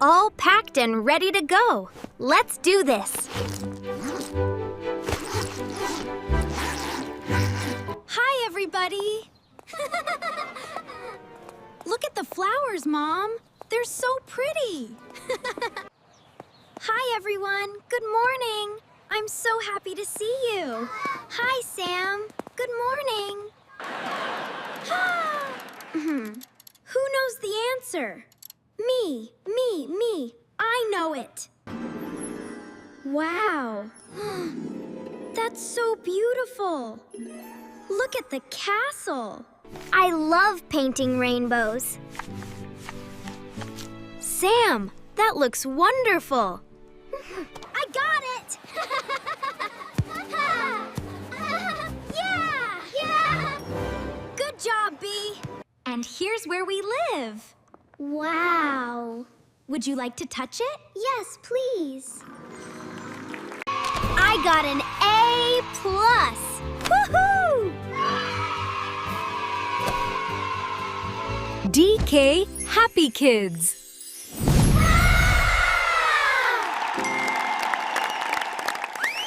all packed and ready to go. Let's do this. Hi, everybody. Look at the flowers, Mom. They're so pretty. Hi, everyone. Good morning. I'm so happy to see you. Hi, Sam. Good morning. Who knows the answer? Me. I know it. Wow. That's so beautiful. Look at the castle. I love painting rainbows. Sam, that looks wonderful. I got it! Yeah! Good job, Bee. And here's where we live. Wow. Would you like to touch it? Yes, please. I got an A+. Woohoo! DK Happy Kids.